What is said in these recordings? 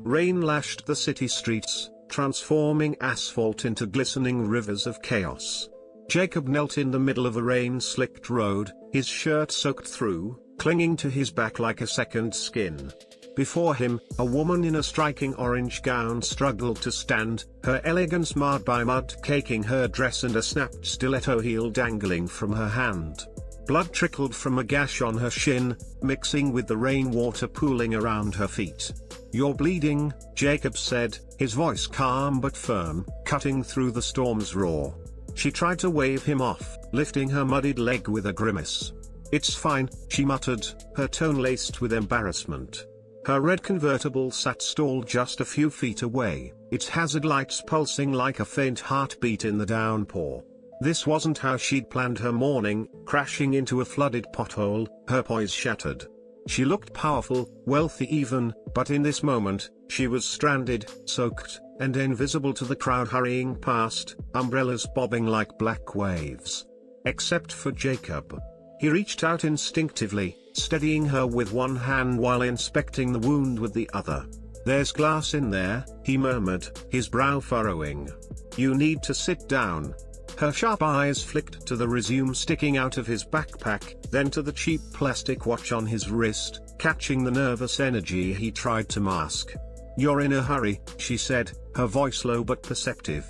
Rain lashed the city streets, transforming asphalt into glistening rivers of chaos. Jacob knelt in the middle of a rain-slicked road, his shirt soaked through, clinging to his back like a second skin. Before him, a woman in a striking orange gown struggled to stand, her elegance marred by mud caking her dress and a snapped stiletto heel dangling from her hand. Blood trickled from a gash on her shin, mixing with the rainwater pooling around her feet. "You're bleeding," Jacob said, his voice calm but firm, cutting through the storm's roar. She tried to wave him off, lifting her muddied leg with a grimace. "It's fine," she muttered, her tone laced with embarrassment. Her red convertible sat stalled just a few feet away, its hazard lights pulsing like a faint heartbeat in the downpour. This wasn't how she'd planned her morning, crashing into a flooded pothole, her poise shattered. She looked powerful, wealthy even, but in this moment, she was stranded, soaked, and invisible to the crowd hurrying past, umbrellas bobbing like black waves. Except for Jacob. He reached out instinctively, steadying her with one hand while inspecting the wound with the other. "There's glass in there," he murmured, his brow furrowing. "You need to sit down." Her sharp eyes flicked to the resume sticking out of his backpack, then to the cheap plastic watch on his wrist, catching the nervous energy he tried to mask. "You're in a hurry," she said, her voice low but perceptive.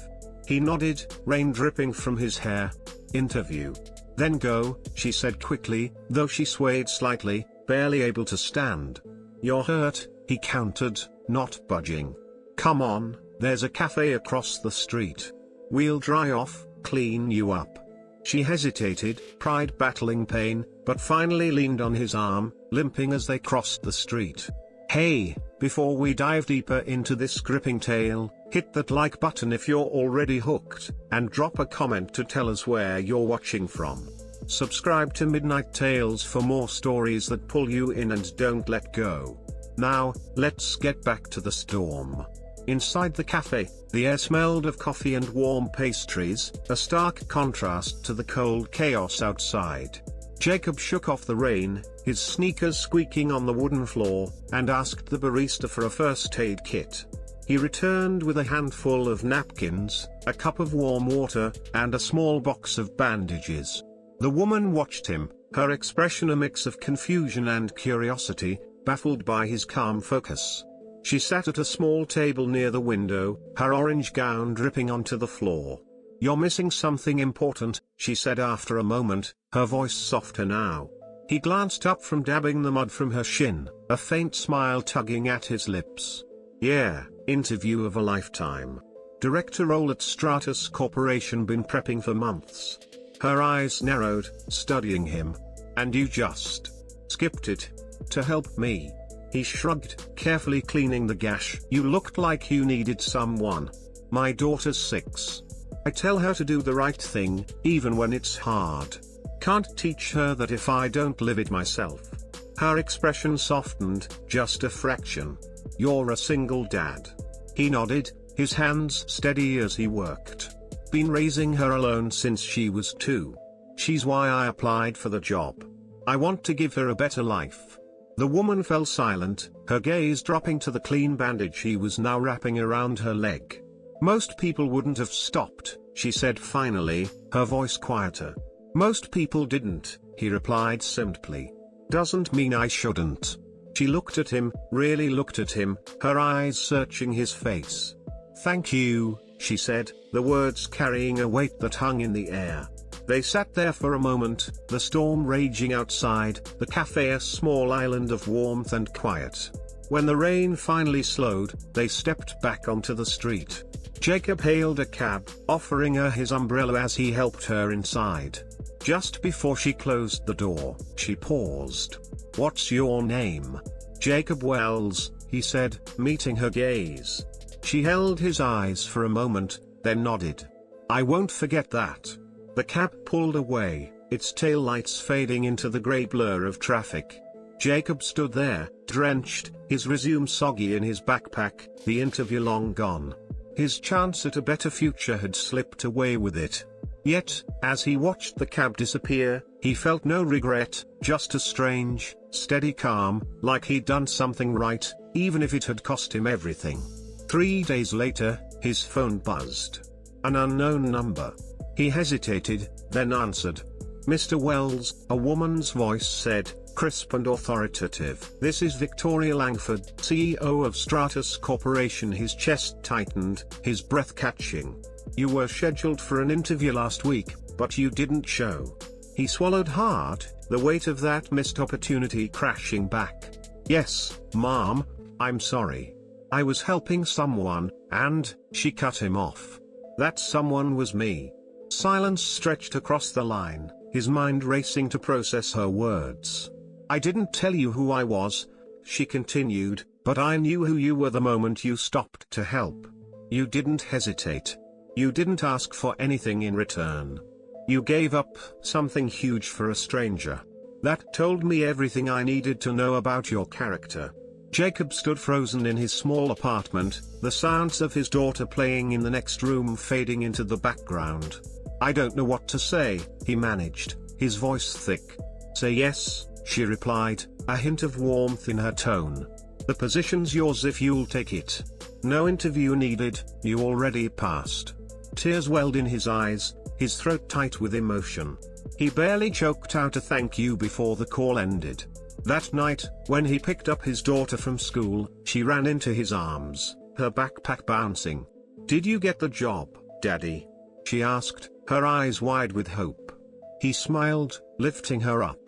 He nodded, rain dripping from his hair. "Interview. Then go," she said quickly, though she swayed slightly, barely able to stand. "You're hurt," he countered, not budging. "Come on, there's a cafe across the street. We'll dry off, clean you up." She hesitated, pride battling pain, but finally leaned on his arm, limping as they crossed the street. "Hey, before we dive deeper into this gripping tale, hit that like button if you're already hooked, and drop a comment to tell us where you're watching from. Subscribe to Midnight Tales for more stories that pull you in and don't let go. Now, let's get back to the storm. Inside the cafe, the air smelled of coffee and warm pastries, a stark contrast to the cold chaos outside. Jacob shook off the rain, his sneakers squeaking on the wooden floor, and asked the barista for a first aid kit. He returned with a handful of napkins, a cup of warm water, and a small box of bandages. The woman watched him, her expression a mix of confusion and curiosity, baffled by his calm focus. She sat at a small table near the window, her orange gown dripping onto the floor. "You're missing something important," she said after a moment, her voice softer now. He glanced up from dabbing the mud from her shin, a faint smile tugging at his lips. "Yeah, interview of a lifetime. Director role at Stratus Corporation, been prepping for months." Her eyes narrowed, studying him. "And you just skipped it to help me?" He shrugged, carefully cleaning the gash. "You looked like you needed someone." "My daughter's 6. I tell her to do the right thing, even when it's hard. Can't teach her that if I don't live it myself." Her expression softened, just a fraction. "You're a single dad." He nodded, his hands steady as he worked. "Been raising her alone since she was 2. She's why I applied for the job. I want to give her a better life." The woman fell silent, her gaze dropping to the clean bandage he was now wrapping around her leg. "Most people wouldn't have stopped," she said finally, her voice quieter. "Most people didn't," he replied simply. "Doesn't mean I shouldn't." She looked at him, really looked at him, her eyes searching his face. "Thank you," she said, the words carrying a weight that hung in the air. They sat there for a moment, the storm raging outside, the cafe a small island of warmth and quiet. When the rain finally slowed, they stepped back onto the street. Jacob hailed a cab, offering her his umbrella as he helped her inside. Just before she closed the door, she paused. "What's your name?" "Jacob Wells," he said, meeting her gaze. She held his eyes for a moment, then nodded. "I won't forget that." The cab pulled away, its taillights fading into the grey blur of traffic. Jacob stood there, drenched, his resume soggy in his backpack, the interview long gone. His chance at a better future had slipped away with it. Yet, as he watched the cab disappear, he felt no regret, just a strange, steady calm, like he'd done something right, even if it had cost him everything. 3 days later, his phone buzzed. An unknown number. He hesitated, then answered. "Mr. Wells," a woman's voice said, crisp and authoritative. "This is Victoria Langford, CEO of Stratus Corporation." His chest tightened, his breath catching. "You were scheduled for an interview last week, but you didn't show." He swallowed hard, the weight of that missed opportunity crashing back. "Yes, Mom, I'm sorry. I was helping someone, and," she cut him off. "That someone was me." Silence stretched across the line, his mind racing to process her words. "I didn't tell you who I was," she continued, "but I knew who you were the moment you stopped to help. You didn't hesitate. You didn't ask for anything in return. You gave up something huge for a stranger. That told me everything I needed to know about your character." Jacob stood frozen in his small apartment, the sounds of his daughter playing in the next room fading into the background. "I don't know what to say," he managed, his voice thick. "Say yes," she replied, a hint of warmth in her tone. "The position's yours if you'll take it. No interview needed, you already passed." Tears welled in his eyes, his throat tight with emotion. He barely choked out a thank you before the call ended. That night, when he picked up his daughter from school, she ran into his arms, her backpack bouncing. "Did you get the job, Daddy?" she asked, her eyes wide with hope. He smiled, lifting her up.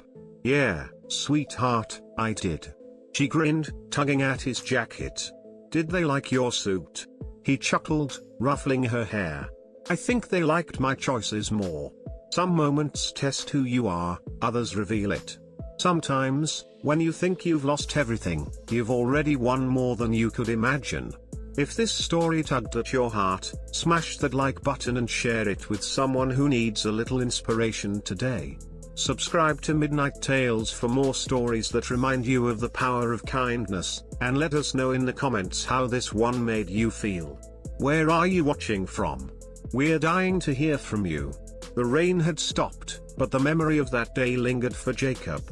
"Yeah, sweetheart, I did." She grinned, tugging at his jacket. "Did they like your suit?" He chuckled, ruffling her hair. "I think they liked my choices more. Some moments test who you are, others reveal it. Sometimes, when you think you've lost everything, you've already won more than you could imagine." If this story tugged at your heart, smash that like button and share it with someone who needs a little inspiration today. Subscribe to Midnight Tales for more stories that remind you of the power of kindness, and let us know in the comments how this one made you feel. Where are you watching from? We're dying to hear from you. The rain had stopped, but the memory of that day lingered for Jacob.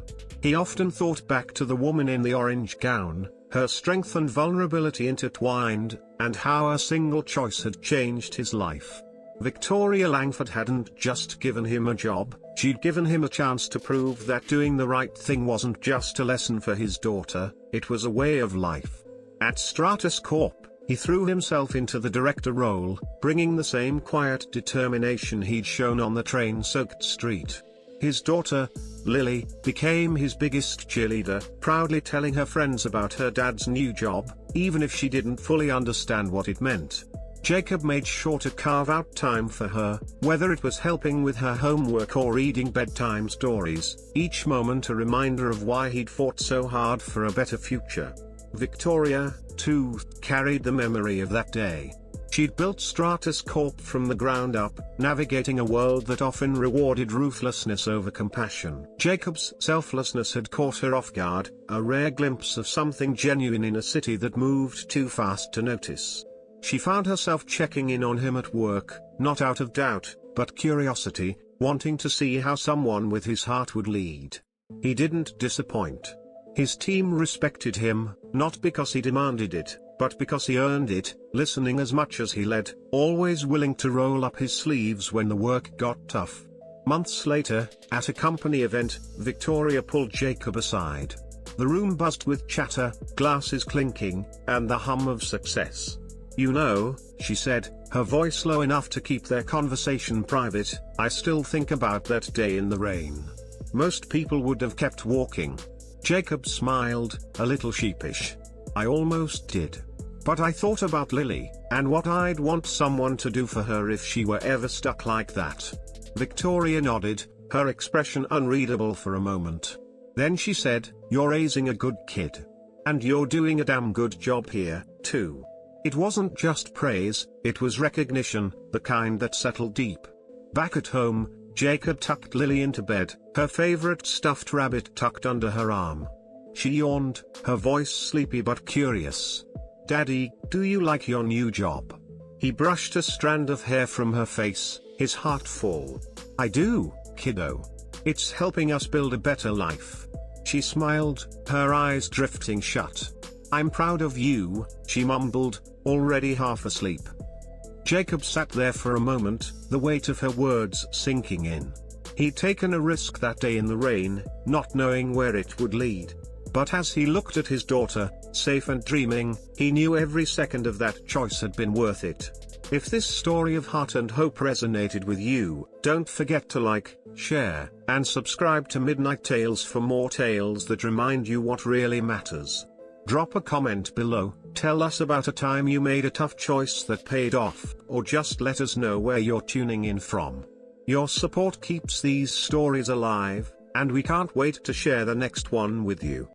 He often thought back to the woman in the orange gown, her strength and vulnerability intertwined, and how a single choice had changed his life. Victoria Langford hadn't just given him a job, she'd given him a chance to prove that doing the right thing wasn't just a lesson for his daughter, it was a way of life. At Stratus Corp, he threw himself into the director role, bringing the same quiet determination he'd shown on the train-soaked street. His daughter, Lily, became his biggest cheerleader, proudly telling her friends about her dad's new job, even if she didn't fully understand what it meant. Jacob made sure to carve out time for her, whether it was helping with her homework or reading bedtime stories, each moment a reminder of why he'd fought so hard for a better future. Victoria, too, carried the memory of that day. She'd built Stratus Corp from the ground up, navigating a world that often rewarded ruthlessness over compassion. Jacob's selflessness had caught her off guard, a rare glimpse of something genuine in a city that moved too fast to notice. She found herself checking in on him at work, not out of doubt, but curiosity, wanting to see how someone with his heart would lead. He didn't disappoint. His team respected him, not because he demanded it, but because he earned it, listening as much as he led, always willing to roll up his sleeves when the work got tough. Months later, at a company event, Victoria pulled Jacob aside. The room buzzed with chatter, glasses clinking, and the hum of success. "You know," she said, her voice low enough to keep their conversation private, "I still think about that day in the rain. Most people would have kept walking." Jacob smiled, a little sheepish. "I almost did. But I thought about Lily, and what I'd want someone to do for her if she were ever stuck like that." Victoria nodded, her expression unreadable for a moment. Then she said, "You're raising a good kid. And you're doing a damn good job here, too." It wasn't just praise, it was recognition, the kind that settled deep. Back at home, Jacob tucked Lily into bed, her favorite stuffed rabbit tucked under her arm. She yawned, her voice sleepy but curious. "Daddy, do you like your new job?" He brushed a strand of hair from her face, his heart full. "I do, kiddo. It's helping us build a better life." She smiled, her eyes drifting shut. "I'm proud of you," she mumbled, already half asleep. Jacob sat there for a moment, the weight of her words sinking in. He'd taken a risk that day in the rain, not knowing where it would lead. But as he looked at his daughter, safe and dreaming, he knew every second of that choice had been worth it. If this story of heart and hope resonated with you, don't forget to like, share, and subscribe to Midnight Tales for more tales that remind you what really matters. Drop a comment below, tell us about a time you made a tough choice that paid off, or just let us know where you're tuning in from. Your support keeps these stories alive, and we can't wait to share the next one with you.